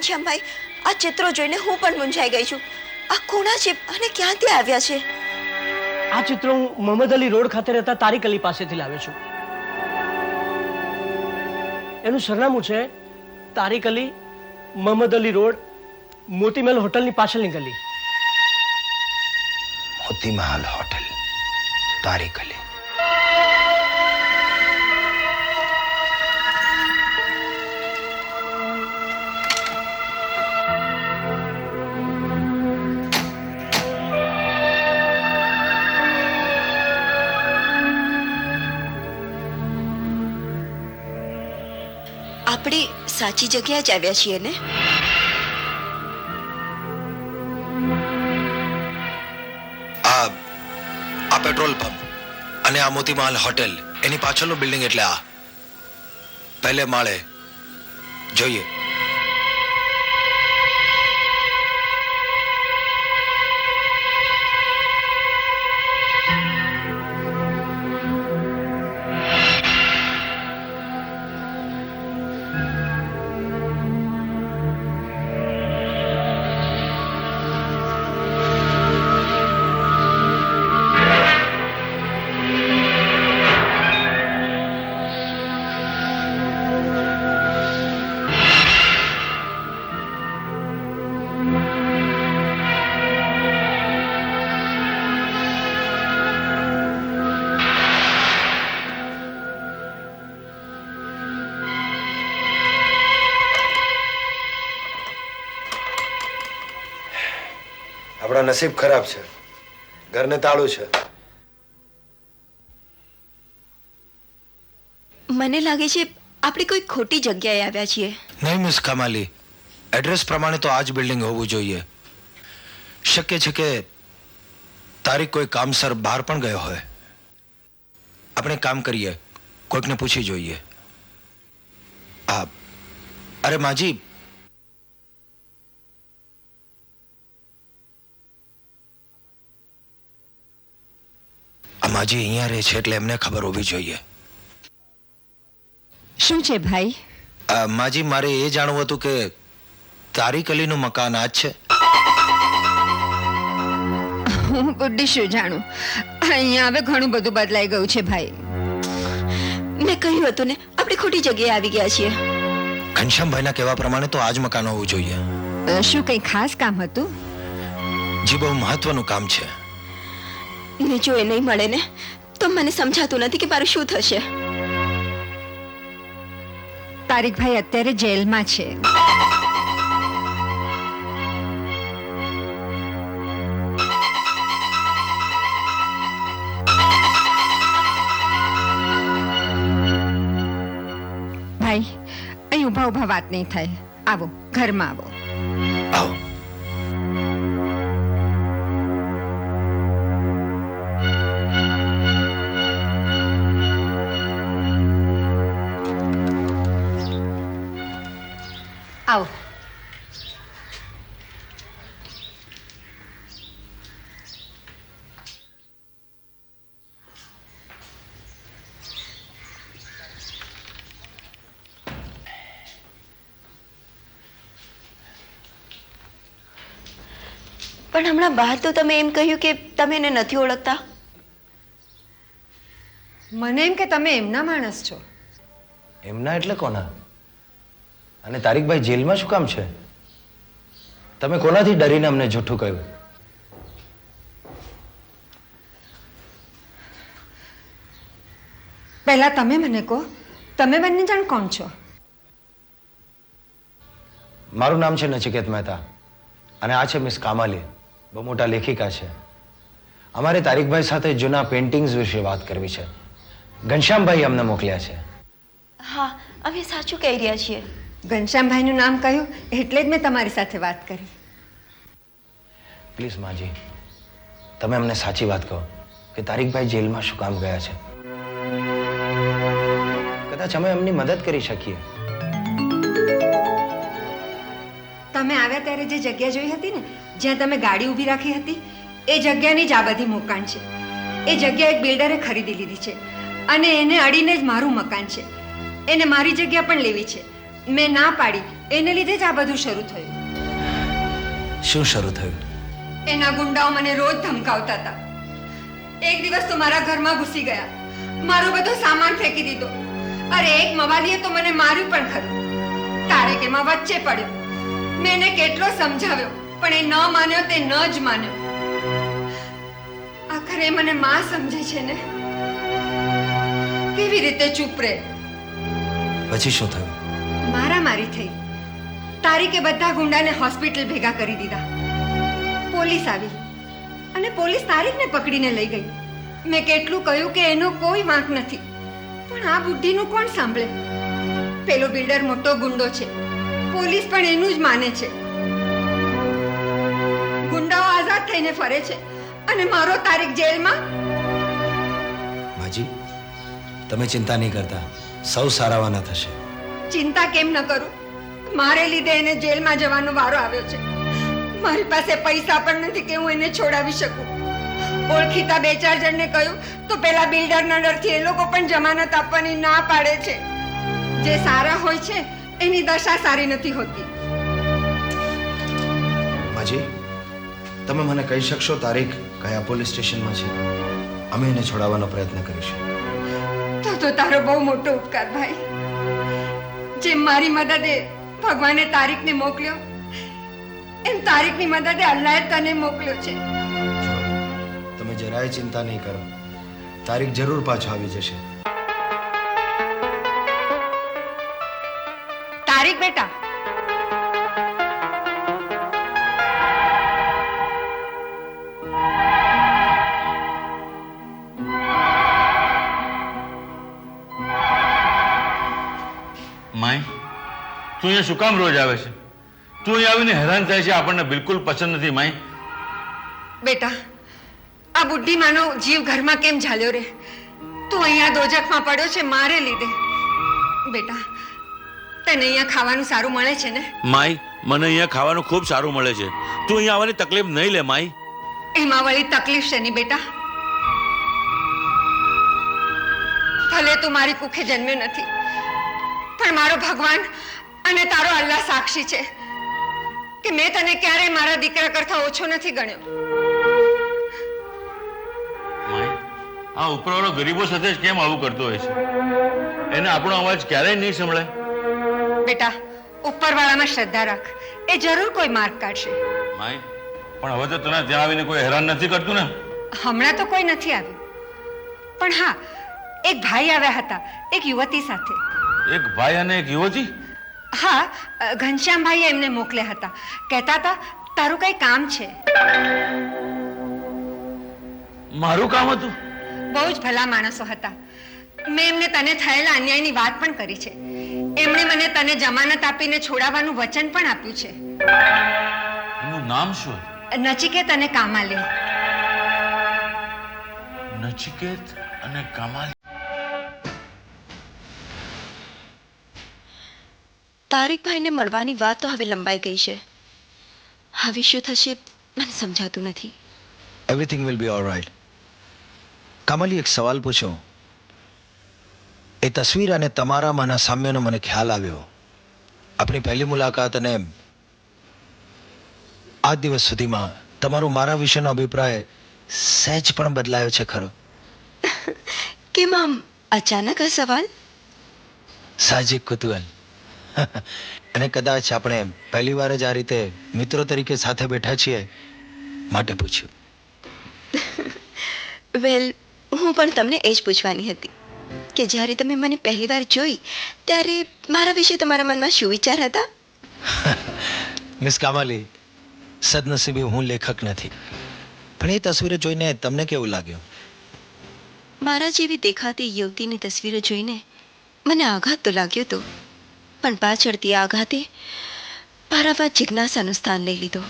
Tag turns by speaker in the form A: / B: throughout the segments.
A: ઘનશ્યામભાઈ, આ ચિત્રો જોઈને હું પણ મૂંઝાઈ ગઈ છું. આ કોના છે અને ક્યાંથી આવ્યા છે?
B: આ ચિત્રો હું મોહમ્મદ અલી રોડ ખાતે રહેતા તારીક અલી પાસેથી લાવ્યો છું. એનું સરનામું છે તારીક અલી, મોહમ્મદ અલી રોડ, મોતીમહેલ હોટલની પાછળની ગલી.
C: મોતીમહેલ હોટલ, તારીક અલી.
A: આપણે સાચી જગ્યાએ જ આવ્યા છીએ ને?
C: આ પેટ્રોલ પંપ અને આ મોતીમહેલ હોટેલ એની પાછળનું બિલ્ડિંગ એટલે આ પહેલે માળે જોઈએ. આપણા નસીબ ખરાબ છે, ઘરને તાળું છે.
A: મને લાગે છે આપણે કોઈ ખોટી જગ્યાએ આવ્યા છીએ.
C: નહીં મિસ કમાલી, એડ્રેસ પ્રમાણે તો આ જ બિલ્ડિંગ હોવું જોઈએ. શક્ય છે કે તારીખ કોઈ કામસર બહાર પણ ગયો હોય. આપણે કામ કરીએ, કોઈકને પૂછી જોઈએ. અરે માજી, માજી અહીંયા રહે છે એટલે એમને ખબર હોવી જોઈએ.
D: શું છે ભાઈ?
C: માજી, મારે એ જાણવું હતું કે તારીક અલીનું મકાન આ જ છે?
D: હું બુદ્ધિ શું જાણું, અહીંયા હવે ઘણું બધું બદલાઈ ગયું છે ભાઈ.
A: મેં કહ્યું હતું ને, આપણે ખોટી જગ્યાએ આવી ગયા છીએ.
C: ઘનશ્યામભાઈના કહેવા પ્રમાણે તો આ જ મકાન હોવું જોઈએ.
D: શું કંઈ ખાસ કામ હતું?
C: જી, બહુ મહત્વનું કામ છે.
A: ને જો એ નહીં મળે ને તો મને સમજાતું નથી કે મારું શું થશે.
D: તારીકભાઈ અત્યારે જેલમાં છે. ભાઈ, અહીં ઊભા ઊભા વાત નહીં થાય. આવો, ઘરમાં આવો.
C: આવો.
D: આવો.
A: પણ હમણાં બહાર તો તમે એમ કહ્યું કે તમે એને નથી ઓળખતા.
D: મને એમ કે તમે એમના માણસ છો.
C: એમના એટલે કોના? અને તારીકભાઈ જેલમાં શું કામ છે? તમે કોનાથી ડરીને અમને જૂઠું કહ્યું?
D: પહેલા તમે મને કહો, તમે બંને જણ કોણ છો?
C: મારું નામ છે નચિકેત મહેતા અને આ છે મિસ કામાલી, બહુ મોટા લેખિકા છે. અમારે તારીકભાઈ સાથે જૂના પેઇન્ટિંગ્સ વિશે વાત કરવી છે. ઘનશ્યામભાઈ અમને મોકલ્યા છે.
A: હા, અમે સાચું કહી રહ્યા છીએ.
D: ઘનશ્યામભાઈનું નામ કહ્યું એટલે જ મેં તમારી સાથે વાત કરી.
C: પ્લીઝ માજી, તમે અમને સાચી વાત કહો કે તારીકભાઈ જેલમાં શું કામ ગયા છે. કદાચ અમે એમની મદદ કરી શકીએ.
D: તમે આવ્યા ત્યારે જે જગ્યા જોઈ હતી ને, જ્યાં તમે ગાડી ઊભી રાખી હતી, એ જગ્યાની જ આ બધી મોકાણ છે. એ જગ્યા એક બિલ્ડરે ખરીદી લીધી છે અને એને અડીને જ મારું મકાન છે. એને મારી જગ્યા પણ લેવી છે, મેં ના પાડી એને લીધે જ આ બધું શરૂ થયું.
C: શું શરૂ થયું?
D: એના ગુંડાઓ મને રોજ ધમકાવતા હતા. એક દિવસ તો મારા ઘરમાં ઘૂસી ગયા, મારો બધો સામાન ફેંકી દીધો. અરે એક મવાલીએ તો મને માર્યું પણ ખરું. તારેક એમાં વચ્ચે પડ્યો. મેં એને કેટલો સમજાવ્યો પણ એ ન માન્યો તે ન જ માન્યો. આખરે એ મને માં સમજે છે ને. કેવી રીતે ચૂપ રહે?
C: પછી શું થયું?
D: મારામારી થઈ. તારીકે બધા ગુંડાને હોસ્પિટલ ભેગા કરી દીધા. પોલીસ આવી અને પોલીસ તારીકને પકડીને લઈ ગઈ. મેં કેટલું કહ્યું કે એનો કોઈ વાંક નથી, પણ આ બુદ્ધિનું કોણ સાંભળે? પેલો બિલ્ડર મોટો ગુંડો છે, પોલીસ પણ એનું જ માને છે. ગુંડાઓ આઝાદ થઈને ફરે છે અને મારો તારીક જેલમાં.
C: માજી, તમે ચિંતા નહીં કરતા, સૌ સારાવાના થશે.
D: ચિંતા કેમ ન કરું? મારે લીધે એને જેલમાં જવાનો વારો આવ્યો છે. મારી પાસે પૈસા પણ નથી કે હું એને છોડાવી શકું. ઓળખીતા 2-4 જણને કહ્યું તો પેલા બિલ્ડરના ડરથી એ લોકો પણ જમાનત આપવાની ના પાડે છે. જે સારા હોય છે એની દશા સારી નથી હોતી.
C: માજી, તમે મને કહી શકશો તારીખ કયા પોલીસ સ્ટેશનમાં છે? અમે એને છોડાવવાનો પ્રયત્ન કરીશું.
D: તો તારો બહુ મોટો ઉપકાર ભાઈ. જેમ મારી મદદે ભગવાને તારીખને મોકલ્યો, એમ તારીખની મદદે અલ્લાહે તને મોકલ્યો છે.
C: તમે જરાય ચિંતા નહીં કરો, તારીખ જરૂર પાછો આવી જશે.
D: તારીખ બેટા,
E: માય, તું અહીંયા શું કામ રોજ આવે છે? તું અહીંયા આવીને હેરાન થાય છે, આપણને બિલકુલ પસંદ નથી. માય
D: બેટા, આ બુદ્ધિમાનો જીવ ઘરમાં કેમ ઝાલ્યો રે? તું અહીંયા દોજખમાં પડ્યો છે મારે લીધે. બેટા, તને અહીંયા ખાવાનું સારું મળે છે ને?
E: માય, મને અહીંયા ખાવાનું ખૂબ સારું મળે છે. તું અહીંયા આવવાની તકલીફ નહીં લે માય.
D: એમાં વળી તકલીફ છે ની બેટા. ભલે તું મારી કુખે જન્મ્યો નથી, પણ મારો ભગવાન અને તારો અલ્લાહ સાક્ષી છે કે મેં તને ક્યારેય મારા દીકરા કરતા ઓછો નથી ગણ્યો.
E: માય, આ ઉપરવાળો ગરીબો સાથે જ કેમ આવું કરતો હોય છે? એને આપણો અવાજ ક્યારેય નહીં સંભળાય.
D: બેટા, ઉપરવાળામાં શ્રદ્ધા રાખ, એ જરૂર કોઈ માર્ગ કાઢશે.
E: માય, પણ હવે તો તને ત્યાં આવીને કોઈ હેરાન નથી કરતું ને?
D: હમણાં તો કોઈ નથી આવ્યું, પણ હા, એક ભાઈ આવ્યા હતા એક યુવતી સાથે.
E: એક ભાઈ અને એક યુવતી?
D: હા, ઘનશ્યામભાઈએ એમને મોકલ્યા હતા. કહેતા હતા તારું કઈ કામ છે.
E: મારું કામ હતું?
D: બહુ જ ભલા માણસો હતા. મેં એમને તને થયેલા અન્યાયની વાત પણ કરી છે. એમણે મને તને જમાનત આપીને છોડાવવાનું વચન પણ આપ્યું છે.
E: એનું નામ શું?
D: નચિકેત અને કામાલી.
E: નચિકેત અને કામાલી.
A: તારીકભાઈને મળવાની વાત તો હવે લંબાઈ ગઈ છે. હવે શું થશે મને સમજાતું નથી.
C: Everything will be all right. Kamli, એક સવાલ પૂછો. એ તસવીર અને તમારામાંના સામ્યનો મને ખ્યાલ આવ્યો. આપણી પહેલી મુલાકાત અને આજ દિવસ સુધીમાં તમારો મારા વિશેનો અભિપ્રાય સહેજ પણ બદલાયો છે ખરો?
A: કેમ આમ અચાનક આ સવાલ?
C: સાહજિક કુતૂહલ. અને કદાચ આપણે પહેલી વાર જ આ રીતે મિત્રો તરીકે સાથે બેઠા છીએ માટે પૂછ્યું.
A: વેલ, હું પણ તમને એ જ પૂછવાની હતી કે જ્યારે તમે મને પહેલી વાર જોઈ ત્યારે મારા વિશે તમારા મનમાં શું વિચાર હતા?
C: મિસ કામાલી, સદનસીબે હું લેખક નથી, પણ એ તસવીરો જોઈને તમને કેવું લાગ્યું?
A: મારા જેવી દેખાતી યુવતીની તસવીરો જોઈને મને આઘાત તો લાગ્યો હતો, પણ પાછળથી આઘાતે મારામાં જિજ્ઞાસાનું સ્થાન લઈ લીધો.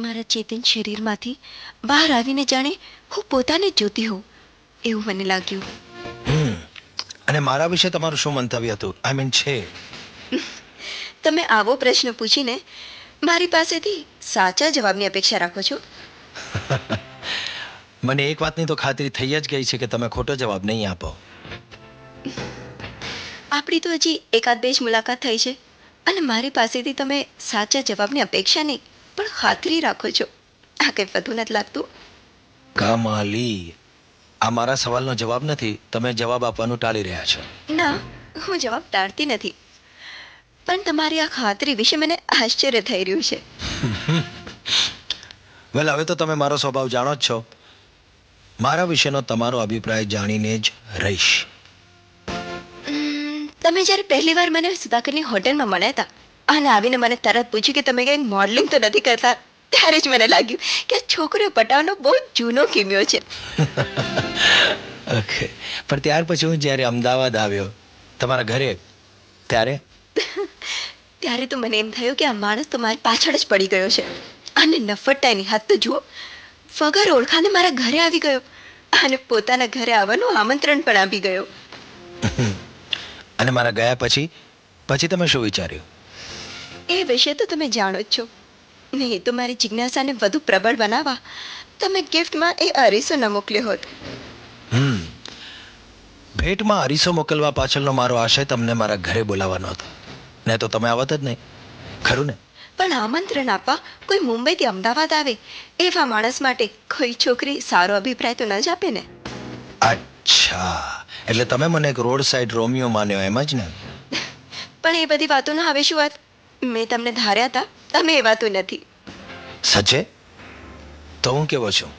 A: મારા ચેતન શરીરમાંથી બહાર આવીને જાણે હું પોતાને જોતી હોઉં એવું મને લાગ્યું.
C: અને મારા વિશે તમારું શું મંતવ્ય હતું? આઈ મીન છે.
A: તમે આવો પ્રશ્ન પૂછીને મારી પાસેથી સાચા જવાબની અપેક્ષા રાખો છો?
C: મને એક વાતની તો ખાતરી થઈ જ ગઈ છે કે તમે ખોટો જવાબ નહીં આપો.
A: આપણી તો હજી એકાદ બે જ મુલાકાત થઈ છે અને મારી પાસેથી તમે સાચા જવાબની અપેક્ષા નહીં પણ ખાતરી રાખો છો. આ કંઈ વધુ નથી લાગતું?
C: કમાલી, આ મારા સવાલનો જવાબ નથી. તમે જવાબ આપવાનું ટાળી રહ્યા છો.
A: ના, હું જવાબ ટાળતી નથી, પણ તમારી આ ખાતરી વિશે મને આશ્ચર્ય થઈ રહ્યું છે.
C: વેલ, હવે તો તમે મારો સ્વભાવ જાણો જ છો. મારા વિશેનો તમારો અભિપ્રાય જાણીને જ રહીશ.
A: તમે જ્યારે પહેલી વાર મને સુધાકરની હોટલમાં મળ્યા હતા અને આવીને મને તરત પૂછ્યું કે તમે કંઈ મોડલિંગ તો નથી કરતા, ત્યારે જ મને લાગ્યું કે આ છોકરીઓ પટાવવાનો બહુ જૂનો કિમ્યો છે.
C: ઓકે, પણ ત્યાર પછી હું જ્યારે અમદાવાદ આવ્યો તમારા ઘરે,
A: ત્યારે તો મને એમ થયું કે આ માણસ તો મારી પાછળ જ પડી ગયો છે. અને નફટાઈની હાથ તો જુઓ, વગર ઓળખાને મારા ઘરે આવી ગયો અને પોતાના ઘરે આવવાનું આમંત્રણ પણ આપી ગયો.
C: અને મારા ગયા પછી તમે શું વિચાર્યું?
A: એ વિશે તો તમે જાણો જ છો. નહીં તો મારી જિજ્ઞાસાને વધુ પ્રબળ બનાવવા તમે ગિફ્ટમાં એ અરીસો ન મોકલ્યો હોત.
C: ભેટમાં અરીસો મોકલવા પાછળનો મારો આશય તમને મારા ઘરે બોલાવવાનો હતો, નહીં તો તમે આવત જ નહીં, ખરું ને?
A: પણ આમંત્રણ આપવા કોઈ મુંબઈથી અમદાવાદ આવે એવા માણસ માટે કોઈ છોકરી સારો અભિપ્રાય તો ન જ આપે ને.
C: અચ્છા, એટલે તમે મને એક રોડ સાઈડ રોમિયો માન્યો, એમ જ ને?
A: પણ એ બધી વાતોનો હવે શું વાત? મેં તમને ધાર્યા હતા, તમે એ વાતો નથી.
C: સચે? તો હું કેવો છું?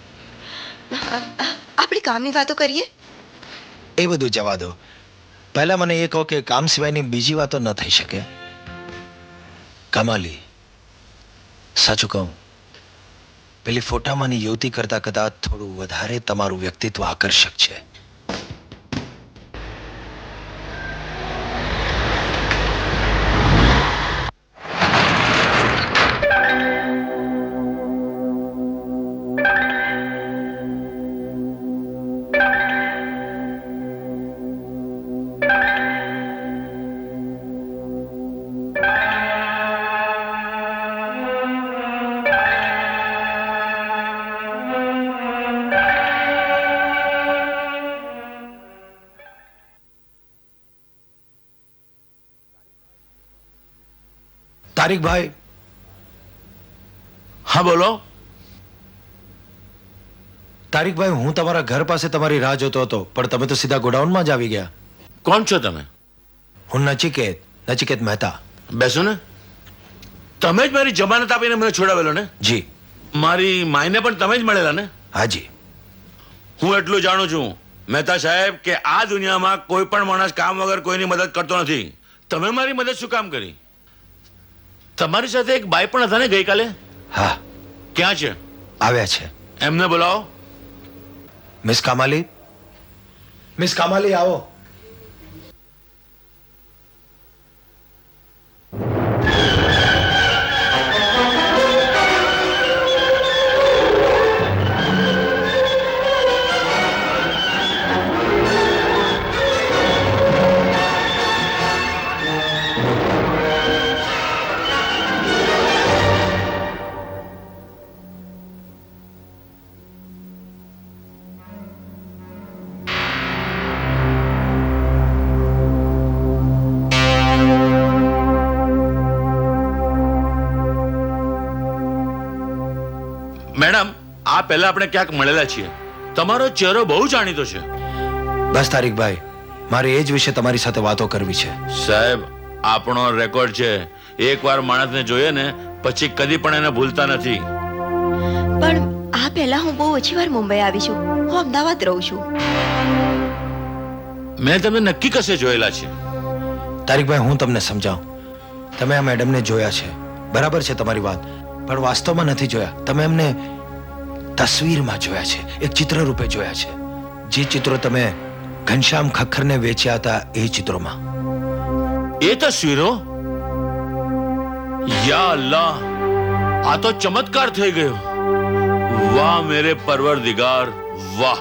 A: આપણે કામની વાતો કરીએ.
C: એ બધું જવા દો. પહેલા મને એ કહો કે કામ સિવાયની બીજી વાતો ન થઈ શકે? કમાલી, સાચું કહું, પેલી ફોટામાંની યુવતી કરતા કદાચ થોડું વધારે તમારું વ્યક્તિત્વ આકર્ષક છે. તારીકભાઈ.
E: હા બોલો.
C: તારીકભાઈ, હું તમારા ઘર પાસે તમારી રાહ જોતો હતો, પણ તમે તો સીધા ગોડાઉનમાં જ આવી ગયા.
E: કોણ છો તમે?
C: હું નચિકેત મહેતા.
E: બેસો ને. તમે જ મારી જમાનત આપીને મને છોડાવેલો ને?
C: જી.
E: મારી માઈને પણ તમે જ મળેલા ને?
C: હાજી.
E: હું એટલું જાણું છું મહેતા સાહેબ કે આ દુનિયામાં કોઈ પણ માણસ કામ વગર કોઈની મદદ કરતો નથી. તમે મારી મદદ શું કામ કરી? તમારી સાથે એક બાઈ પણ હતા ને ગઈકાલે?
C: હા.
E: ક્યાં છે?
C: આવ્યા છે.
E: એમને બોલાવો.
C: મિસ કામાલી, આવો.
E: મેડમ, આ પહેલા આપણે ક્યાંક મળેલા છીએ. તમારો ચહેરો બહુ જાણીતો છે.
C: બસ તારીકભાઈ, મારે એ જ વિશે તમારી સાથે વાતો કરવી છે.
E: સાહેબ, આપણો રેકોર્ડ છે, એકવાર માણસને જોઈએ ને પછી કદી પણ એને ભૂલતા નથી.
A: પણ આ પહેલા હું બહુ ઓછી વાર મુંબઈ આવી છું. હું અમદાવાદ રહું છું.
E: મેં તમને નક્કી કશે જોયેલા છે.
C: તારીકભાઈ, હું તમને સમજાવું. તમે આ મેડમને જોયા છે, બરાબર છે તમારી વાત, પણ વાસ્તવમાં નથી જોયા. તમે એમને તસવીરમાં જોયા છે, એક ચિત્ર રૂપે જોયા છે. જે ચિત્રો તમે ઘનશ્યામ ખખ્ખરને વેચ્યા હતા એ ચિત્રોમાં.
E: એ તસવીરો? યા અલ્લાહ, આ તો ચમત્કાર થઈ ગયો. વાહ મેરે પરવરદિગાર, વાહ.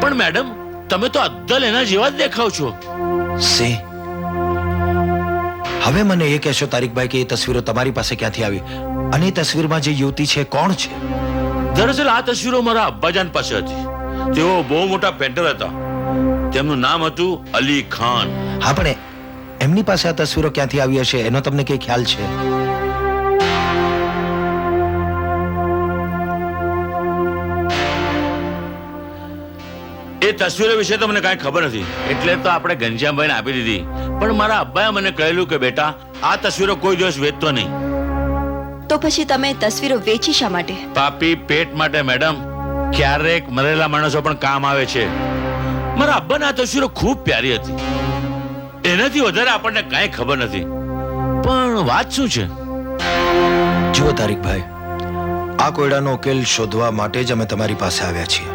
E: પણ મેડમ, તમે તો અદ્દલ એના જેવા જ દેખાવ છો.
C: સે હવે મને એ કહેશો તારીકભાઈ કે એ તસવીરો તમારી પાસે ક્યાંથી આવી અને એ તસવીરમાં જે યુવતી છે કોણ છે?
E: દરઅસલ આ તસવીરો મારા અબ્બાજાન પાસે હતી. તેઓ બહુ મોટા પેન્ટર હતા. તેમનું નામ હતું અલી ખાન.
C: હા, પણ એમની પાસે આ તસવીરો ક્યાંથી આવી હશે એનો તમને કઈ ખ્યાલ છે?
E: એ તસવીરો વિશે તો મને કાંઈ ખબર નથી, એટલે તો આપણે ઘનશ્યામભાઈને આપી દીધી. પણ મારા અબ્બાએ મને કહેલું કે બેટા, આ તસવીરો કોઈ દિવસ વેચતો નહીં.
A: તો પછી તમે તસવીરો વેચી શા માટે?
E: પાપી પેટ માટે મેડમ. ક્યારેક મરેલા માણસો પણ કામ આવે છે. મારા અબ્બાને આ તસવીરો ખૂબ પ્યારી હતી. એનાથી વધારે આપણને કાંઈ ખબર નથી. પણ વાત શું છે?
C: જુઓ તારીકભાઈ, આ કોયડાનો ઉકેલ શોધવા માટે જ અમે તમારી પાસે આવ્યા છીએ.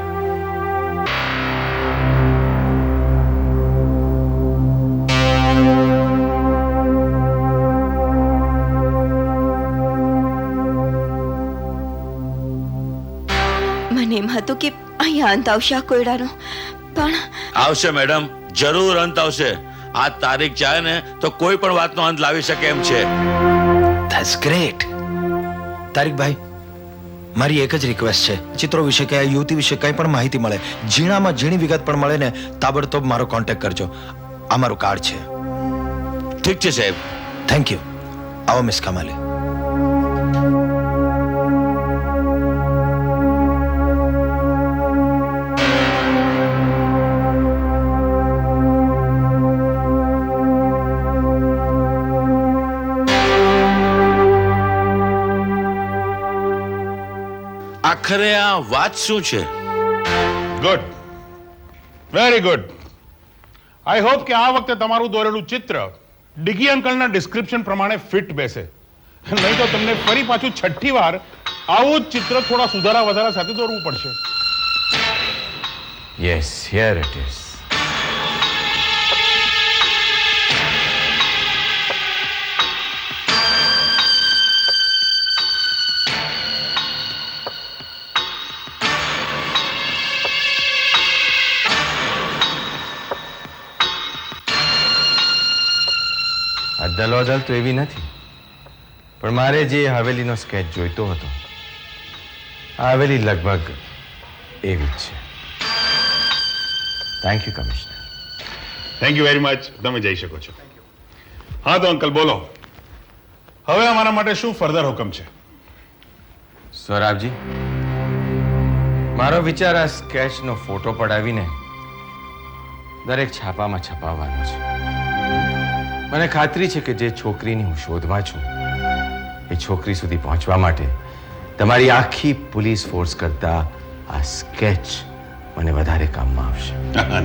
A: મને એમ હતું કે અહીંયા અંત આવશે આ કોયડાનો, પણ
E: આવશે મેડમ, જરૂર અંત આવશે. આ તારીખ ચાહે ને તો કોઈ પણ વાતનો અંત લાવી શકે એમ છે.
C: That's great. તારીકભાઈ, મારી એક જ રિક્વેસ્ટ છે, ચિત્રો વિશે કે આ યુવતી વિશે કંઈ પણ માહિતી મળે, ઝીણામાં ઝીણી વિગત પણ મળે ને, તાબડતોબ મારો કોન્ટેક્ટ કરજો. આ મારું કાર્ડ છે.
E: ઠીક છે સાહેબ.
C: Thank you. આવો મિસ કમાલી.
E: આખરે આ વાત શું છે?
F: Good, very good. I hope કે આ વખતે તમારું દોરેલું ચિત્ર ડિગી અંકલના ડિસ્ક્રિપ્શન પ્રમાણે ફિટ બેસે. નહીં તો તમને ફરી પાછું છઠ્ઠી વાર આવું જ ચિત્ર થોડા સુધારા વધારા સાથે દોરવું પડશે.
G: Yes, here it is. અદલોદલ તો એવી નથી, પણ મારે જે હવેલીનો સ્કેચ જોઈતો હતો, આ હવેલી લગભગ એવી જ છે. Thank you commissioner.
F: Thank you very much. તમે જઈ શકો છો. હા તો અંકલ બોલો, હવે અમારા માટે શું ફર્ધર હુકમ છે?
G: સોરાબજી, મારો વિચાર આ સ્કેચનો ફોટો પડાવીને દરેક છાપામાં છપાવવાનો છે. મને ખાતરી છે કે જે છોકરીની હું શોધમાં છું એ છોકરી સુધી પહોંચવા માટે તમારી આખી પોલીસ ફોર્સ કરતા આ સ્કેચ મને વધારે કામમાં આવશે.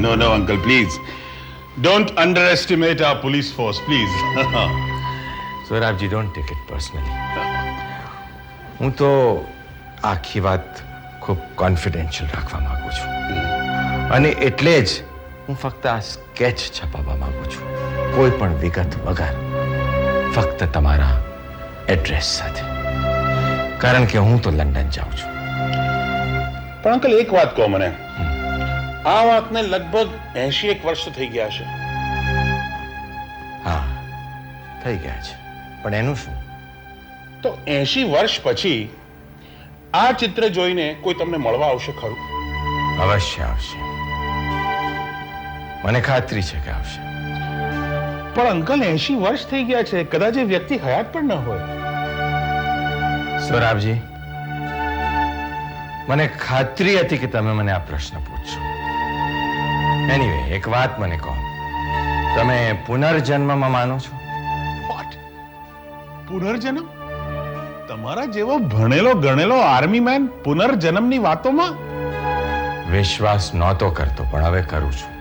F: No no uncle, please don't underestimate our police force, please.
G: Sorabji, don't take it personally. હું તો આખી વાત ખૂબ કોન્ફિડેન્શિયલ રાખવા માંગુ છું, અને એટલે જ હું ફક્ત આ સ્કેચ છપાવવા માંગુ છું, કોઈ પણ વિગત વગર, ફક્ત તમારા એડ્રેસ સાથે, કારણ કે હું તો લંડન જાઉં છું.
F: પણ અંકલ એક વાત કહો મને, આ વાતને લગભગ 81 વર્ષ તો થઈ ગયા છે.
G: હા, થઈ ગયા છે, પણ એનું શું?
F: તો 80 વર્ષ પછી આ ચિત્ર જોઈને કોઈ તમને મળવા આવશે ખરું?
G: અવશ્ય આવશે, મને ખાતરી છે કે આવશે.
F: પણ અંકલ 80 વર્ષ થઈ ગયા છે, કદાચ એ વ્યક્તિ હયાત પણ ન હોય.
G: સોરાબજી, મને ખાતરી હતી કે તમે મને આ પ્રશ્ન પૂછશો. એનીવે, એક વાત મને કહો, તમે પુનર્જન્મમાં માનો છો?
F: વોટ? પુનર્જન્મ? તમારા જેવો ભણેલો ગણેલો આર્મી મેન પુનર્જન્મની વાતોમાં?
G: વિશ્વાસ નહોતો કરતો, પણ હવે કરું છું.